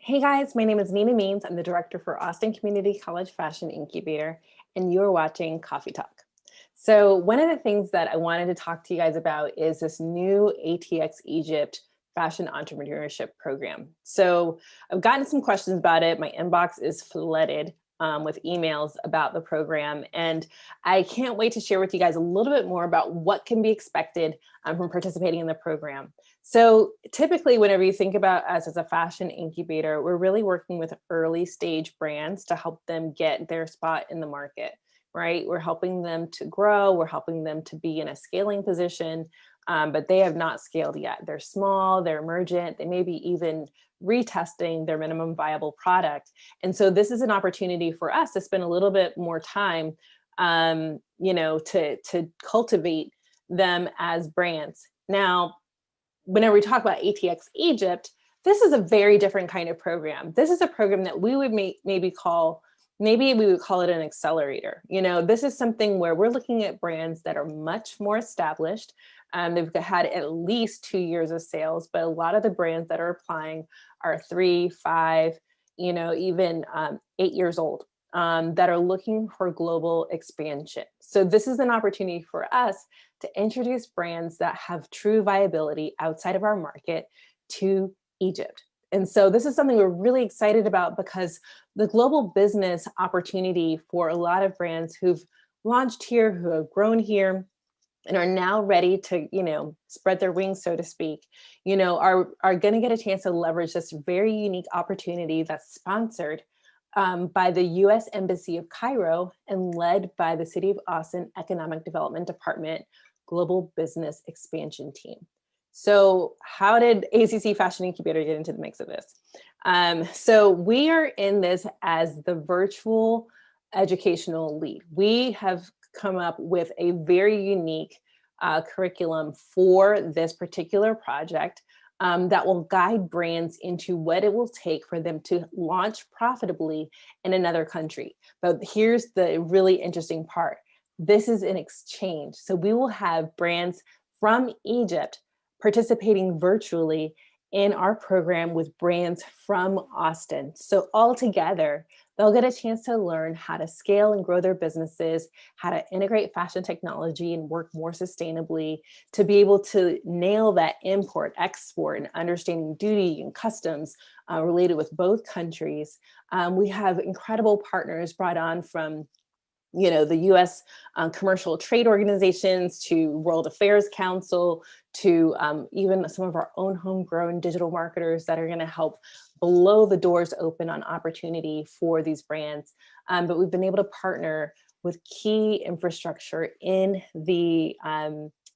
Hey guys, my name is Nina Means. I'm the director for Austin Community College Fashion Incubator, and you're watching Coffee Talk. So one of the things that I wanted to talk to you guys about is this new ATX Egypt Fashion Entrepreneurship Program. So I've gotten some questions about it. My inbox is flooded with emails about the program, and I can't wait to share with you guys a little bit more about what can be expected from participating in the program. So typically, whenever you think about us as a fashion incubator, we're really working with early stage brands to help them get their spot in the market, right? We're helping them to grow, we're helping them to be in a scaling position, but they have not scaled yet. They're small, they're emergent, they may be even retesting their minimum viable product. And so this is an opportunity for us to spend a little bit more time, to cultivate them as brands. Now, whenever we talk about ATX Egypt, this is a very different kind of program. This is a program that we would maybe we would call it an accelerator. This is something where we're looking at brands that are much more established. They've had at least 2 years of sales, but a lot of the brands that are applying are 3, 5, even 8 years old. That are looking for global expansion. So this is an opportunity for us to introduce brands that have true viability outside of our market to Egypt. And so this is something we're really excited about because the global business opportunity for a lot of brands who've launched here, who have grown here, and are now ready to, spread their wings, so to speak, are going to get a chance to leverage this very unique opportunity that's sponsored by the US Embassy of Cairo and led by the City of Austin Economic Development Department Global Business Expansion Team. So how did ACC Fashion Incubator get into the mix of this? So we are in this as the virtual educational lead. We have come up with a very unique curriculum for this particular project that will guide brands into what it will take for them to launch profitably in another country. But here's the really interesting part. This is an exchange. So we will have brands from Egypt participating virtually in our program with brands from Austin. So all together, they'll get a chance to learn how to scale and grow their businesses, how to integrate fashion technology and work more sustainably, to be able to nail that import, export, and understanding duty and customs related with both countries. We have incredible partners brought on from the US commercial trade organizations to World Affairs Council to even some of our own homegrown digital marketers that are going to help blow the doors open on opportunity for these brands. But we've been able to partner with key infrastructure in the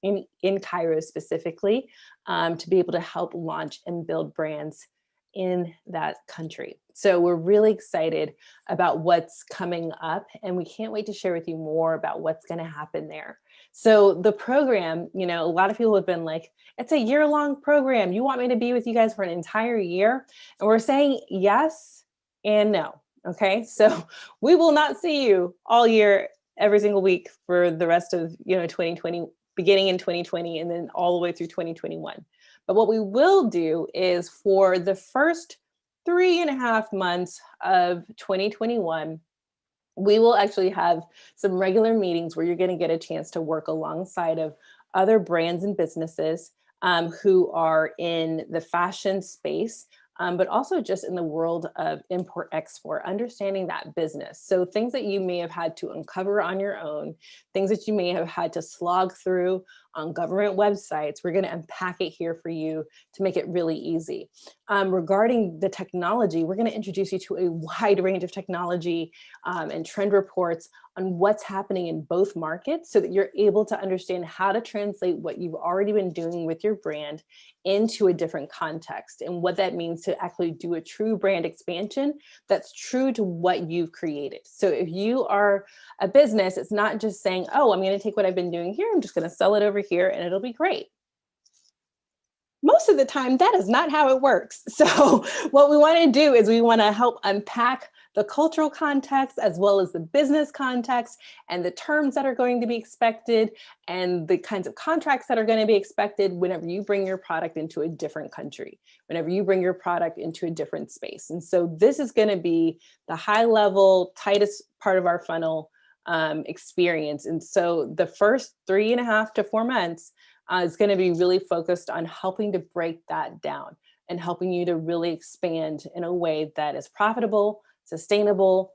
in Cairo specifically to be able to help launch and build brands in that country. So we're really excited about what's coming up, and we can't wait to share with you more about what's going to happen there. So the program, a lot of people have been like, it's a year-long program. You want me to be with you guys for an entire year? And we're saying yes and no. Okay, so we will not see you all year, every single week for the rest of 2020, beginning in 2020, and then all the way through 2021. But what we will do is for the first 3.5 months of 2021, we will actually have some regular meetings where you're going to get a chance to work alongside of other brands and businesses who are in the fashion space, but also just in the world of import export, understanding that business. So things that you may have had to uncover on your own, things that you may have had to slog through on government websites, we're going to unpack it here for you to make it really easy. Regarding the technology, we're going to introduce you to a wide range of technology and trend reports on what's happening in both markets so that you're able to understand how to translate what you've already been doing with your brand into a different context and what that means to actually do a true brand expansion that's true to what you've created. So if you are a business, it's not just saying, oh, I'm going to take what I've been doing here, I'm just going to sell it over here and it'll be great. Most of the time, that is not how it works. So what we want to do is we want to help unpack the cultural context as well as the business context and the terms that are going to be expected and the kinds of contracts that are going to be expected whenever you bring your product into a different country, whenever you bring your product into a different space. And so this is going to be the high level, tightest part of our funnel experience. And so the first 3.5 to 4 months is going to be really focused on helping to break that down and helping you to really expand in a way that is profitable, sustainable,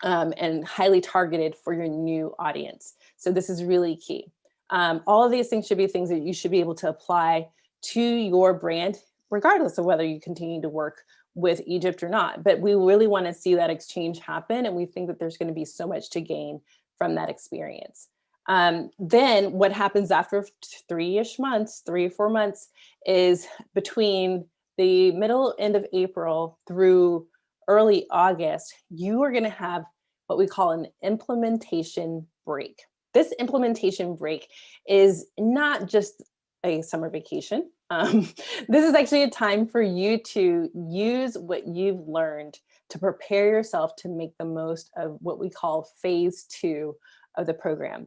and highly targeted for your new audience. So this is really key. All of these things should be things that you should be able to apply to your brand, regardless of whether you continue to work with Egypt or not. But we really want to see that exchange happen. And we think that there's going to be so much to gain from that experience. Then what happens after 3-ish months, 3 or 4 months, is between the end of April through early August, you are going to have what we call an implementation break. This implementation break is not just a summer vacation. This is actually a time for you to use what you've learned to prepare yourself to make the most of what we call phase 2 of the program.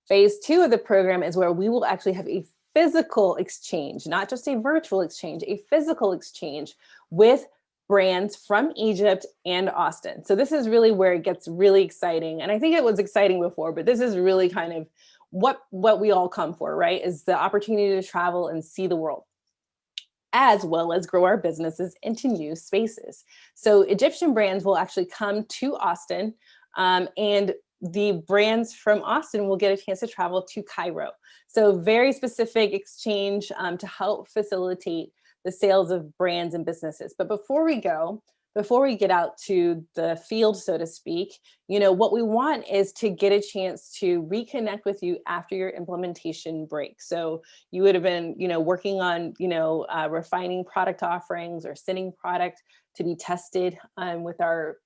Phase 2 of the program is where we will actually have a physical exchange, not just a virtual exchange, a physical exchange with brands from Egypt and Austin. So this is really where it gets really exciting. And I think it was exciting before, but this is really kind of what we all come for, right? Is the opportunity to travel and see the world, as well as grow our businesses into new spaces. So Egyptian brands will actually come to Austin, and the brands from Austin will get a chance to travel to Cairo. So very specific exchange to help facilitate the sales of brands and businesses. But before we get out to the field, so to speak, what we want is to get a chance to reconnect with you after your implementation break. So you would have been, working on, refining product offerings or sending product to be tested with our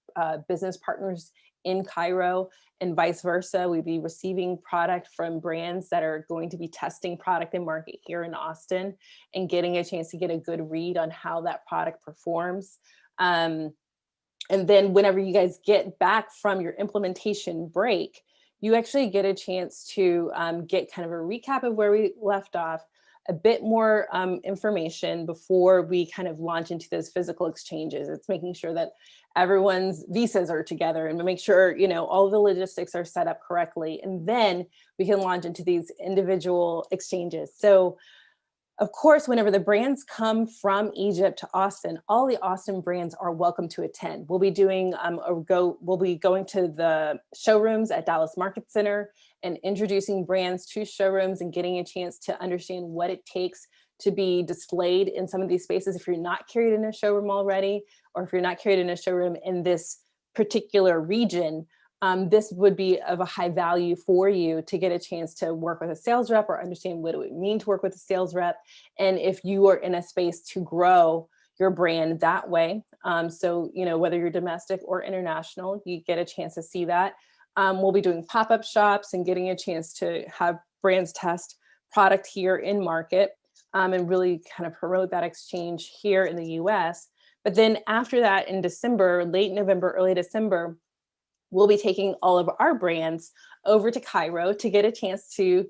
business partners in Cairo, and vice versa. We'd be receiving product from brands that are going to be testing product in market here in Austin and getting a chance to get a good read on how that product performs. And then whenever you guys get back from your implementation break, you actually get a chance to get kind of a recap of where we left off, a bit more information before we kind of launch into those physical exchanges. It's making sure that everyone's visas are together and make sure, all the logistics are set up correctly. And then we can launch into these individual exchanges. So of course, whenever the brands come from Egypt to Austin, all the Austin brands are welcome to attend. We'll be doing we'll be going to the showrooms at Dallas Market Center and introducing brands to showrooms and getting a chance to understand what it takes to be displayed in some of these spaces. If you're not carried in a showroom already, or if you're not carried in a showroom in this particular region, this would be of a high value for you to get a chance to work with a sales rep or understand what it would mean to work with a sales rep. And if you are in a space to grow your brand that way, so, whether you're domestic or international, you get a chance to see that. We'll be doing pop-up shops and getting a chance to have brands test product here in market and really kind of promote that exchange here in the US. But then after that, in December, late November, early December, we'll be taking all of our brands over to Cairo to get a chance to,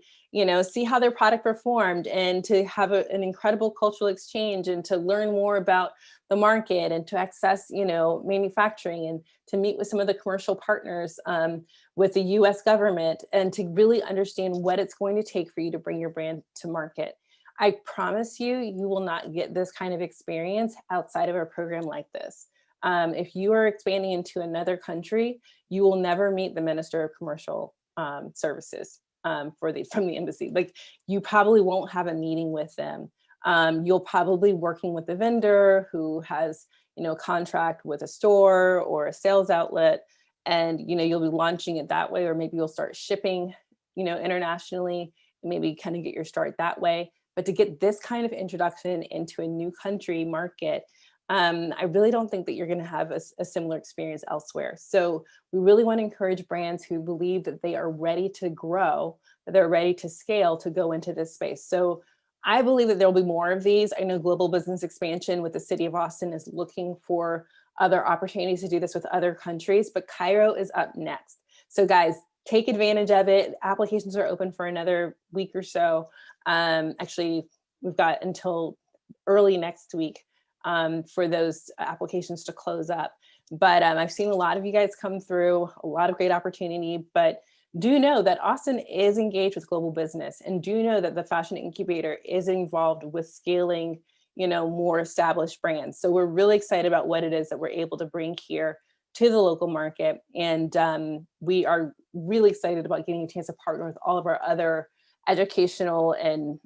see how their product performed and to have an incredible cultural exchange and to learn more about the market and to access, manufacturing and to meet with some of the commercial partners with the US government and to really understand what it's going to take for you to bring your brand to market. I promise you, you will not get this kind of experience outside of a program like this. If you are expanding into another country, you will never meet the Minister of Commercial Services from the embassy. Like, you probably won't have a meeting with them. You'll probably working with the vendor who has, contract with a store or a sales outlet, and you'll be launching it that way, or maybe you'll start shipping, internationally, and maybe kind of get your start that way. But to get this kind of introduction into a new country market, I really don't think that you're going to have a similar experience elsewhere. So we really want to encourage brands who believe that they are ready to grow, that they're ready to scale, to go into this space. So I believe that there'll be more of these. I know Global Business Expansion with the City of Austin is looking for other opportunities to do this with other countries, but Cairo is up next. So guys, take advantage of it. Applications are open for another week or so. Actually, we've got until early next week for those applications to close up. But I've seen a lot of you guys come through, a lot of great opportunity, but do know that Austin is engaged with global business, and do know that the Fashion Incubator is involved with scaling, more established brands. So we're really excited about what it is that we're able to bring here to the local market. And we are really excited about getting a chance to partner with all of our other educational and,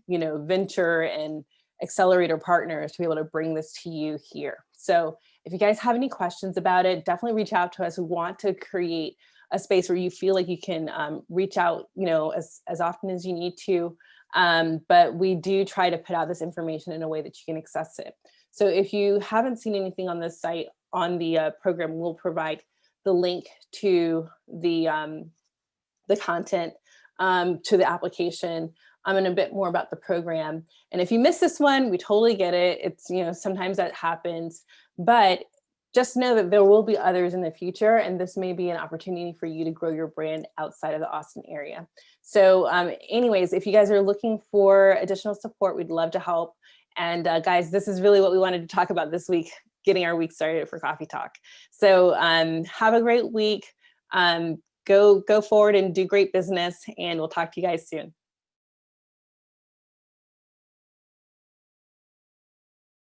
venture and accelerator partners to be able to bring this to you here. So if you guys have any questions about it, definitely reach out to us. We want to create a space where you feel like you can reach out, as often as you need to. But we do try to put out this information in a way that you can access it. So if you haven't seen anything on this site, on the program, we'll provide the link to the content, to the application, and a bit more about the program. And if you miss this one, we totally get it. It's, sometimes that happens, but just know that there will be others in the future, and this may be an opportunity for you to grow your brand outside of the Austin area. So anyways, if you guys are looking for additional support, we'd love to help. And guys, this is really what we wanted to talk about this week, getting our week started for Coffee Talk. So have a great week. Go forward and do great business, and we'll talk to you guys soon.